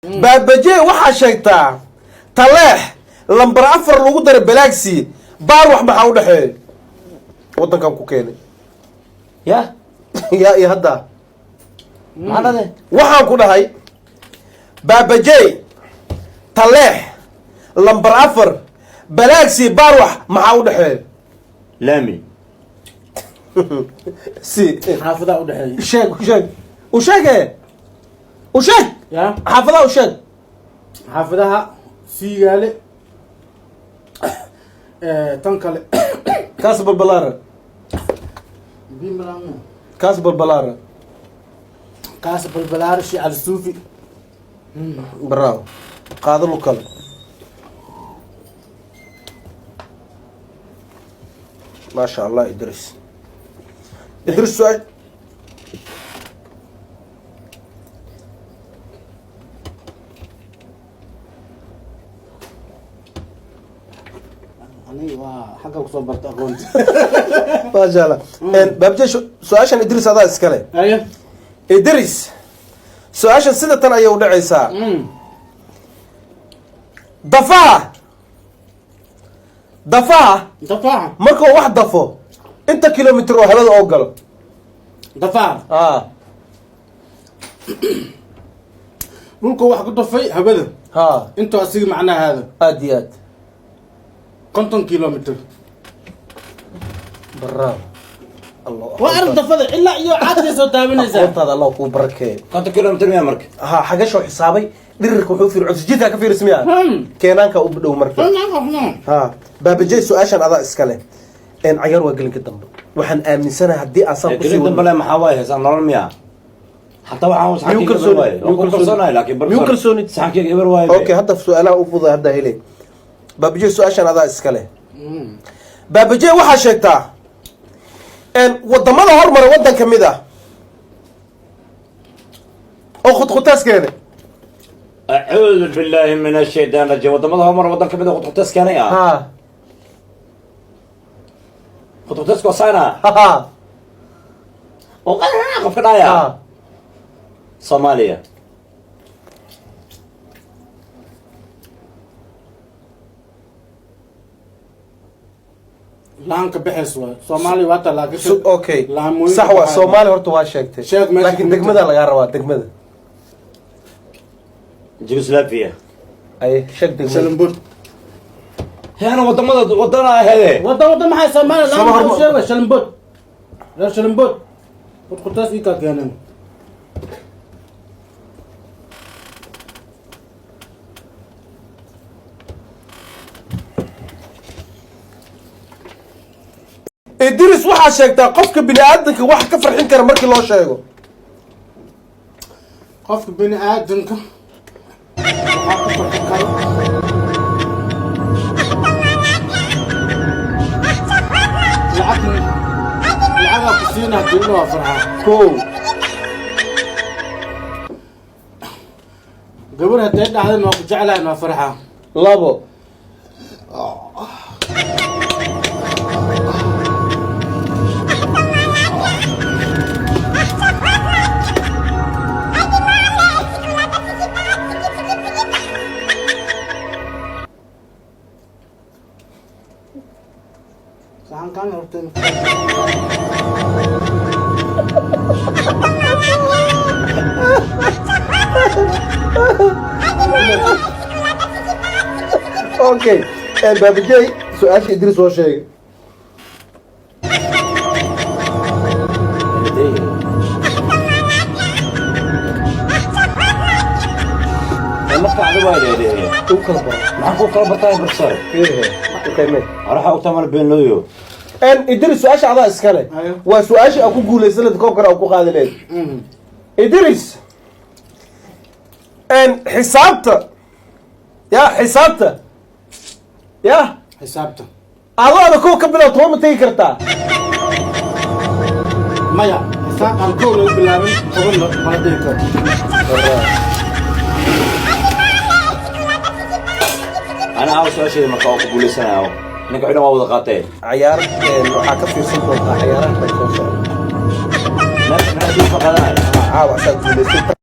بابجي waxa sheegtaa taleex lambar 4 lagu daray Galaxy baar wax maxaa u dhaxeeyay wadankan ku keenay ya hadda maanade waxaan ku dhahay Baabaje taleex lambar 4 Galaxy baar wax maxaa u dhaxeeyay laami si xaafada u dhaxeeyay وشاك يا حافظها وشاك حافظها سيغالي تنكل كاسب البلارة بيمرامو كاسب البلارة كاسب البلارة شي على السوفي برافو قادر له كلام ما شاء الله إدريس سؤال حقا وصبرت أقول ما شاء الله بابجي سؤال إدريس هذا إسكالي أيه إدريس سؤال سنة أيه ودعيسا ضفاها مركو واحد ضفو انت كيلومتر وهذا اوغل ضفاها مركو واحد ضفي هبدا انتو اسيق معناه هذا اديات كنتم كيلومتر برافو الله وارد ضفده الا iyo caadi soo taabanaysa qontada Allah ku barakay كنت كيلومتر يا مرك حاجه حسابي dhirirka wuxuu fiir cusjida ka fiirsmiya keenanka u dhow marka baabaje su'aashan adaa iska leh cayar waa gelinka dambe waxaan aaminsanahay hadii asan ku sii dambe ma xawaaye san nolol miya hatta waxaan saxkiga laakiin barsoonid saxkiga eber waaye okay hadda su'aalaha u fuday hadda helay baabaje su'aashan adaa iska leh baabaje waxa sheegtaa wadamada hormar wadan kamid ah oo khudkhutaaskeena أعوذ بالله من الشيطان الرجيم وضمضها مرة وضم كبده خطوتس كان يا خطوتس كوسانا وقال أنا أخاف كده يا صوماليا لانك بحث صومالي واتا لكن اوكي صح waa Soomaali horta waa sheegtay laakiin degmada laga rabaa degmada جوغوسلافيا اي شق دغمه شلمبوت هنا ودنا هذه وضم maxay Soomaaliland la sheegay شلمبوت لا شلمبوت خطاس ika keenan إدريس waxa sheegtaa qofka bini aadanka wax ka farxin kara markii loo sheego qofka bini aadanka العقل كسينا كله فرحة كو قبل هتعد هذا ما جعلها انه فرحة لابو سان كان هرتين اوكي بابجي سؤال إدريس هو شيء المقطع هذا وايد معكو كلبر طيب برسال قيمه راح اؤتمر بين لويو إدريس سؤال عضا اسكاله وسؤال اكو غوليسنه كوكر او ku qaadi leed إدريس حسابته حسابته هذا كو كبلو تو متي كرتا مايا حساب الكون بالله قبل ما ديك انا عاوز شيء ما كان اقول سنه نقعد ما ودا قاتين عيار waxaa ka fiirsan doontaa ciyaaraha ka soo socda ما ما دي فقدان caawa asaad guuleysay